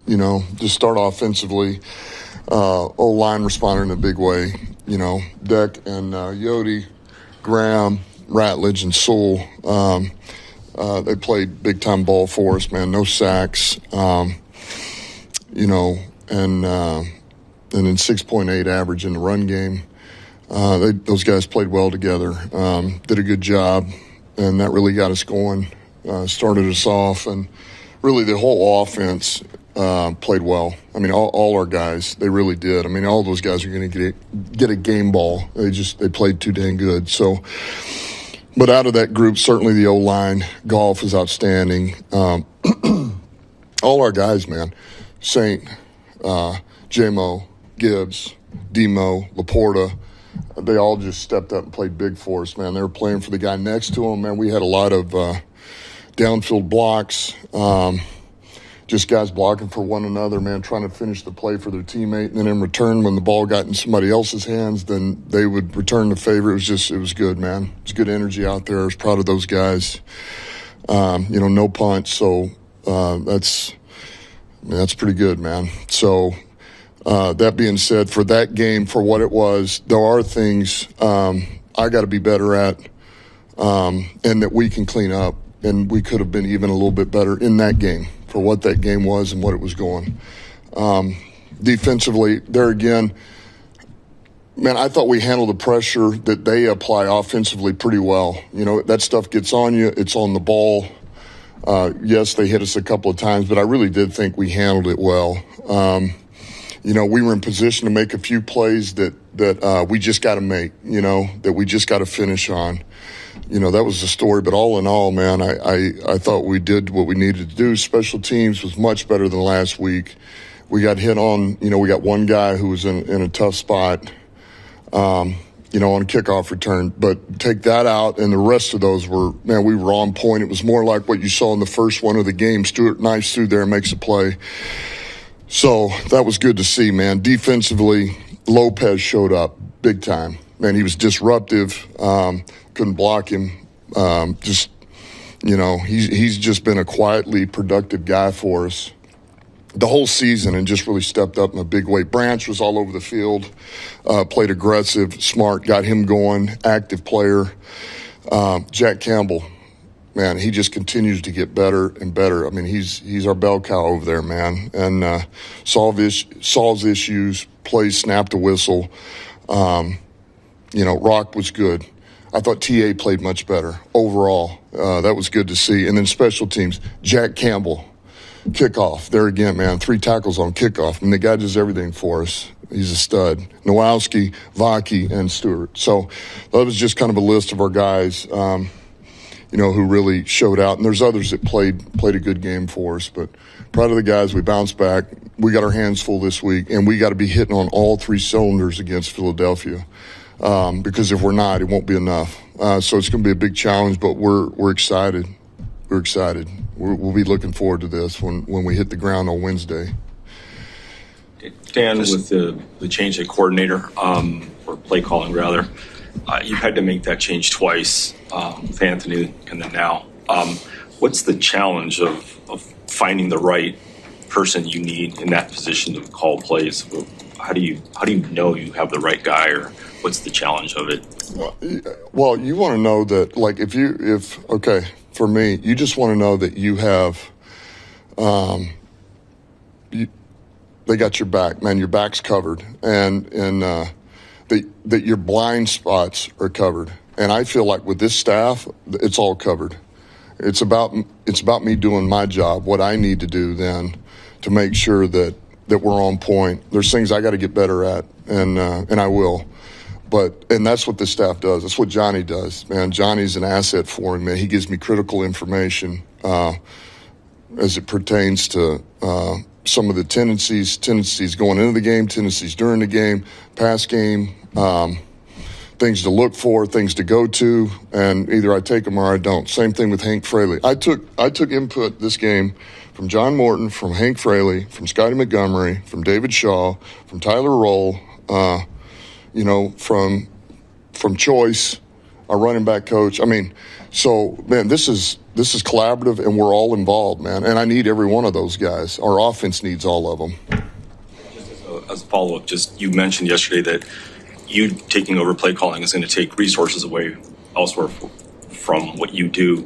just start offensively. O-line responded in a big way. Deck and Yodi, Graham, Ratledge, and Sewell, they played big-time ball for us, man. No sacks, and then 6.8 average in the run game. Those guys played well together, did a good job, and that really got us going, started us off, and really the whole offense played well. I mean, all our guys, they really did. I mean, all those guys are going to get a game ball. They played too dang good. So, but out of that group, certainly the O-line, Goff is outstanding. All our guys, man, Saint, Jamo, Gibbs, Demo, Laporta, they all just stepped up and played big for us, man. They were playing for the guy next to them, man. We had a lot of downfield blocks, just guys blocking for one another, man, trying to finish the play for their teammate. And then in return, when the ball got in somebody else's hands, then they would return the favor. It was good, man. It was good energy out there. I was proud of those guys. No punch, so that's pretty good, man. So that being said, for that game, for what it was, there are things I got to be better at and that we can clean up, and we could have been even a little bit better in that game for what that game was and what it was going. Defensively, there again, man, I thought we handled the pressure that they apply offensively pretty well. That stuff gets on you. It's on the ball. Yes, they hit us a couple of times, but I really did think we handled it well. We were in position to make a few plays that we just got to make, that we just got to finish on. That was the story. But all in all, man, I thought we did what we needed to do. Special teams was much better than last week. We got hit on, we got one guy who was in a tough spot, on kickoff return. But take that out, and the rest of those were, man, we were on point. It was more like what you saw in the first one of the game. Stuart Nice through there and makes a play. So that was good to see, man. Defensively, Lopez showed up big time. Man, he was disruptive. Couldn't block him. He's just been a quietly productive guy for us the whole season and just really stepped up in a big way. Branch was all over the field, played aggressive, smart, got him going, active player. Jack Campbell, man, he just continues to get better and better. I mean, he's our bell cow over there, man, and solves issues, plays snap the whistle. Rock was good. I thought TA played much better overall. That was good to see. And then special teams, Jack Campbell, kickoff. There again, man, 3 tackles on kickoff. I mean, the guy does everything for us. He's a stud. Nowalski, Vaki, and Stewart. So that was just kind of a list of our guys, who really showed out. And there's others that played a good game for us. But proud of the guys. We bounced back. We got our hands full this week, and we got to be hitting on all 3 cylinders against Philadelphia. Because if we're not, it won't be enough. So it's going to be a big challenge, but we're excited. We're excited. We'll be looking forward to this when we hit the ground on Wednesday. Dan, with the change at coordinator, or play calling rather, you had to make that change twice with Anthony and then now. What's the challenge of finding the right person you need in that position to call plays? How do you know you have the right guy, or what's the challenge of it? Well, you want to know that, like, for me, you just want to know that you have, they got your back, man. Your back's covered, and that your blind spots are covered. And I feel like with this staff, it's all covered. It's about me doing my job, what I need to do then to make sure that we're on point. There's things I got to get better at, and I will. And that's what this staff does. That's what Johnny does, man. Johnny's an asset for him, man. He gives me critical information as it pertains to some of the tendencies going into the game, tendencies during the game, past game, things to look for, things to go to, and either I take them or I don't. Same thing with Hank Fraley. I took input this game from John Morton, from Hank Fraley, from Scotty Montgomery, from David Shaw, from Tyler Roll, from Choice, our running back coach. I mean, so man, this is this is collaborative, and we're all involved, man. And I need every one of those guys. Our offense needs all of them. Just as a follow-up, you mentioned yesterday that you taking over play calling is going to take resources away elsewhere from what you do.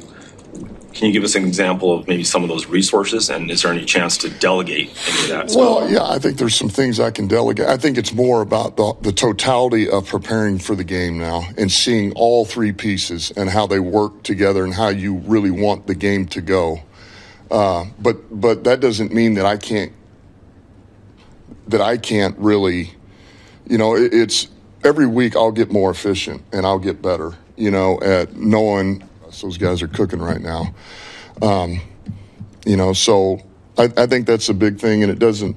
Can you give us an example of maybe some of those resources, and is there any chance to delegate any of that? Well, yeah, I think there's some things I can delegate. I think it's more about the totality of preparing for the game now and seeing all three pieces and how they work together and how you really want the game to go. But that doesn't mean that I can't really, it's every week I'll get more efficient and I'll get better, at knowing those guys are cooking right now. So I think that's a big thing, and it doesn't,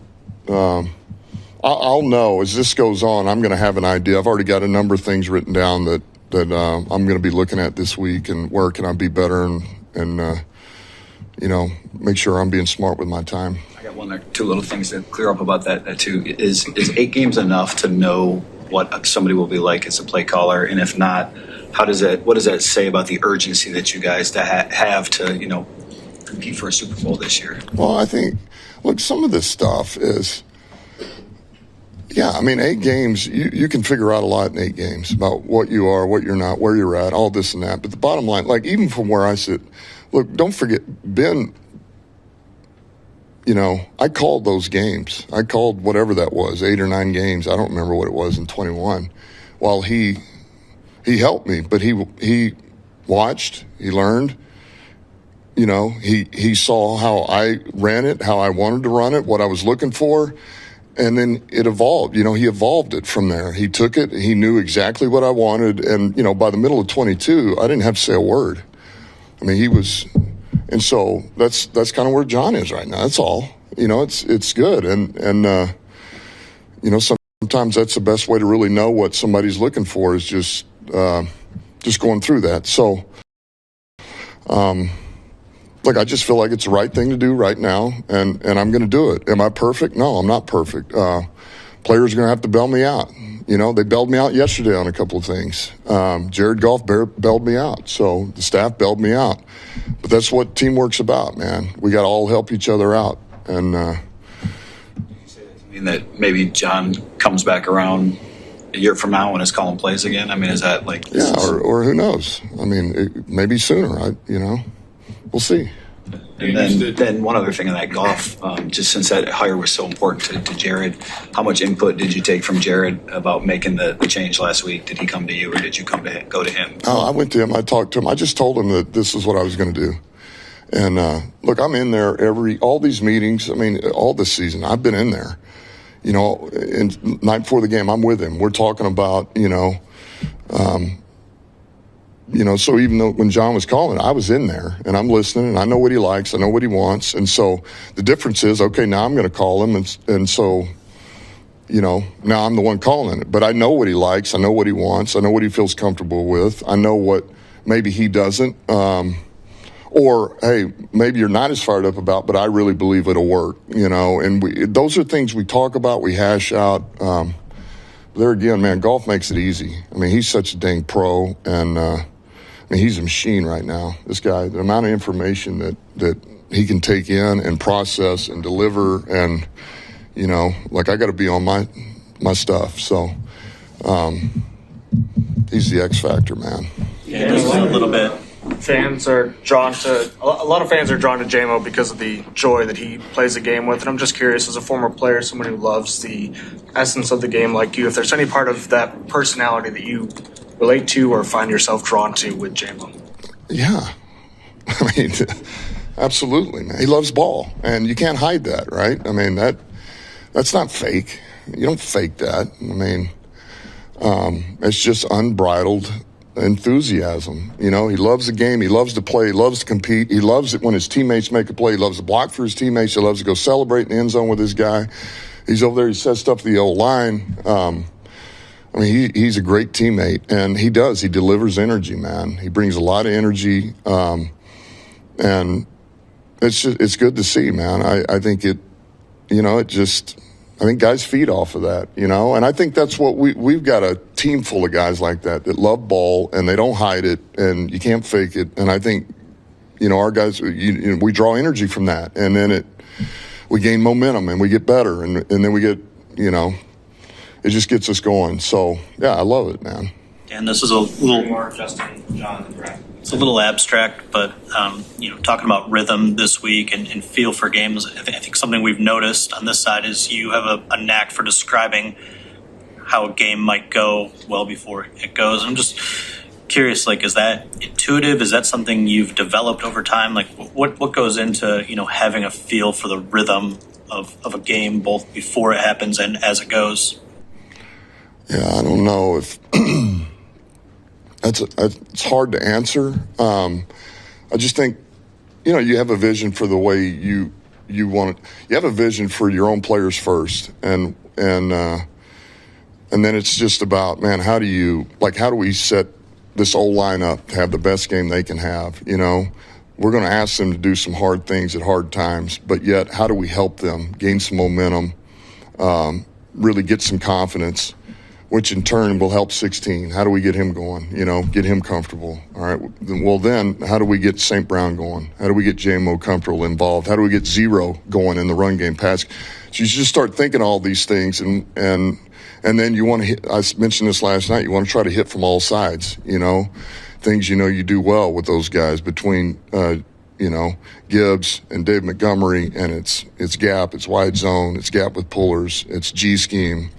I'll know as this goes on, I'm going to have an idea. I've already got a number of things written down that I'm going to be looking at this week, and where can I be better and make sure I'm being smart with my time. I got one or two little things to clear up about that too. Is 8 games enough to know what somebody will be like as a play caller? And if not, what does that say about the urgency that you guys have to, compete for a Super Bowl this year? Well, I think, look, some of this stuff is, 8 games, you can figure out a lot in 8 games about what you are, what you're not, where you're at, all this and that. But the bottom line, like even from where I sit, look, don't forget, Ben, I called those games. I called whatever that was, 8 or 9 games. I don't remember what it was in 21. While he helped me, but he watched, he learned, he saw how I ran it, how I wanted to run it, what I was looking for, and then it evolved. He evolved it from there. He took it, he knew exactly what I wanted, and, by the middle of 22, I didn't have to say a word. I mean, he was, and so that's kind of where John is right now. That's all. It's good, and sometimes that's the best way to really know what somebody's looking for is just going through that. So, look, I just feel like it's the right thing to do right now, and I'm going to do it. Am I perfect? No, I'm not perfect. Players are going to have to bail me out. They bailed me out yesterday on a couple of things. Jared Goff bailed me out, so the staff bailed me out. But that's what teamwork's about, man. We got to all help each other out. And mean that maybe John comes back around a year from now when it's calling plays again? I mean, is that like... Yeah, or who knows? I mean, maybe sooner, we'll see. And then one other thing on that Goff, just since that hire was so important to Jared, how much input did you take from Jared about making the change last week? Did he come to you, or did you go to him? Oh, I went to him. I talked to him. I just told him that this is what I was going to do. And look, I'm in there all these meetings. I mean, all this season, I've been in there. And night before the game, I'm with him. We're talking about, so even though when John was calling, I was in there and I'm listening and I know what he likes, I know what he wants. And so the difference is, okay, now I'm going to call him. And so, now I'm the one calling it, but I know what he likes. I know what he wants. I know what he feels comfortable with. I know what maybe he doesn't. Or, hey, maybe you're not as fired up about, but I really believe it'll work, and those are things we talk about, we hash out. There again, man, Goff makes it easy. I mean, he's such a dang pro, and he's a machine right now. This guy, the amount of information that he can take in and process and deliver, and, I got to be on my stuff. So he's the X factor, man. Yeah, just a little bit. Fans are drawn to a lot of fans are drawn to Jamo because of the joy that he plays the game with. And I'm just curious, as a former player, someone who loves the essence of the game like you, if there's any part of that personality that you relate to or find yourself drawn to with Jamo. Yeah, I mean, absolutely, man. He loves ball, and you can't hide that, right? I mean, that's not fake. You don't fake that. I mean, it's just unbridled enthusiasm. He loves the game. He loves to play. He loves to compete. He loves it when his teammates make a play. He loves to block for his teammates. He loves to go celebrate in the end zone with his guy. He's over there. He says stuff to the old line. He's a great teammate, and he does. He delivers energy, man. He brings a lot of energy, and it's good to see, man. I think I think guys feed off of that, and I think that's what we've got a team full of guys like that love ball and they don't hide it and you can't fake it. And I think, our guys, we draw energy from that, and then we gain momentum and we get better, and then we get, it just gets us going. So yeah, I love it, man. And this is a little more Justin, John, and Brad. It's a little abstract, but talking about rhythm this week and feel for games, I think something we've noticed on this side is you have a knack for describing how a game might go well before it goes. I'm just curious, is that intuitive? Is that something you've developed over time? What goes into having a feel for the rhythm of a game, both before it happens and as it goes? Yeah, I don't know if it's hard to answer. I just think, you have a vision for the way you want it. You have a vision for your own players first, and then it's just about, man, how do we set this O-line up to have the best game they can have? We're going to ask them to do some hard things at hard times, but yet how do we help them gain some momentum, really get some confidence, which in turn will help 16. How do we get him going? Get him comfortable. All right. Well, then how do we get St. Brown going? How do we get Jamo comfortable, involved? How do we get Zero going in the run game, pass? So you just start thinking all these things, and then you want to hit. I mentioned this last night. You want to try to hit from all sides. Things you do well with those guys between Gibbs and Dave Montgomery, and it's gap, it's wide zone, it's gap with pullers, it's G scheme.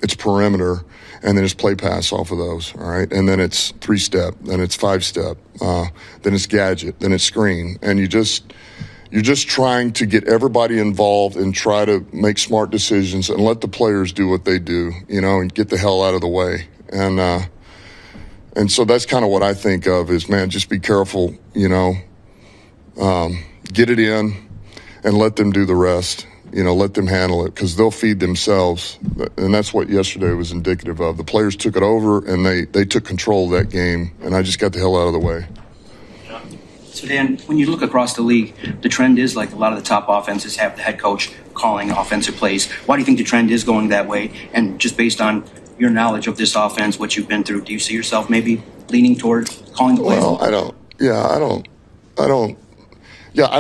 It's perimeter, and then it's play pass off of those, all right? And then it's 3-step, then it's 5-step, then it's gadget, then it's screen. And you're just trying to get everybody involved and try to make smart decisions and let the players do what they do, and get the hell out of the way. And so that's kind of what I think of is, man, just be careful, get it in and let them do the rest. Let them handle it, because they'll feed themselves. And that's what yesterday was indicative of. The players took it over, and they took control of that game, and I just got the hell out of the way. So, Dan, when you look across the league, the trend is a lot of the top offenses have the head coach calling offensive plays. Why do you think the trend is going that way? And just based on your knowledge of this offense, what you've been through, do you see yourself maybe leaning toward calling the plays? Well, I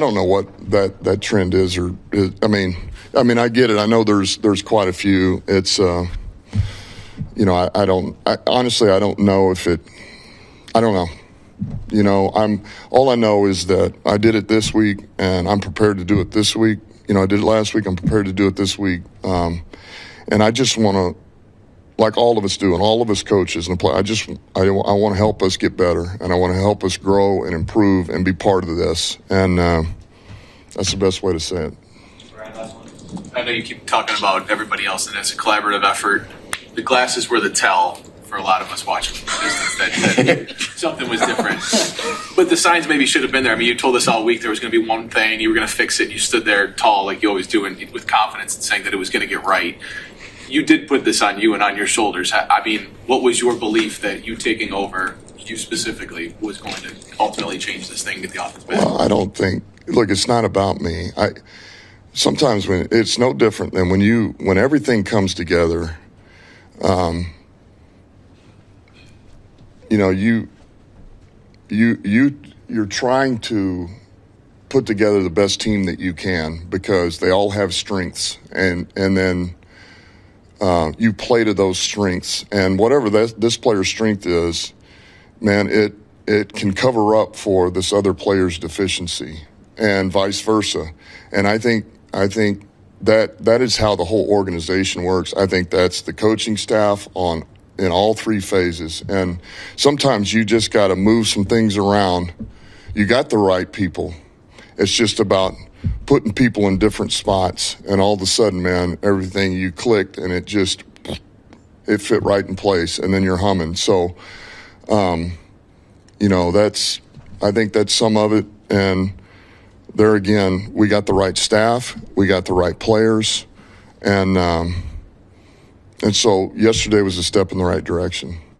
don't know what that trend is, I mean, I get it. I know there's quite a few. It's, honestly, I don't know if it, I don't know. All I know is that I did it this week, and I'm prepared to do it this week. I did it last week. I'm prepared to do it this week. And I just want to, like all of us do, and all of us coaches and play, I want to help us get better, and I want to help us grow and improve and be part of this. And that's the best way to say it. I know you keep talking about everybody else, and it's a collaborative effort. The glasses were the tell for a lot of us watching the business that something was different. But the signs maybe should have been there. I mean, you told us all week there was going to be one thing, you were going to fix it, and you stood there tall like you always do, and with confidence and saying that it was going to get right. You did put this on you and on your shoulders. I mean, what was your belief that you taking over, you specifically, was going to ultimately change this thing, get the offense back? Well, I don't think. Look, it's not about me. Sometimes when it's no different than when everything comes together. You're trying to put together the best team that you can, because they all have strengths, and then you play to those strengths, and whatever this player's strength is, man, it can cover up for this other player's deficiency, and vice versa. And I think that is how the whole organization works. I think that's the coaching staff in all three phases. And sometimes you just got to move some things around. You got the right people. It's just about putting people in different spots, and all of a sudden, man, everything you clicked, and it fit right in place, and then you're humming. So, I think that's some of it. And there again, we got the right staff, we got the right players, and so yesterday was a step in the right direction.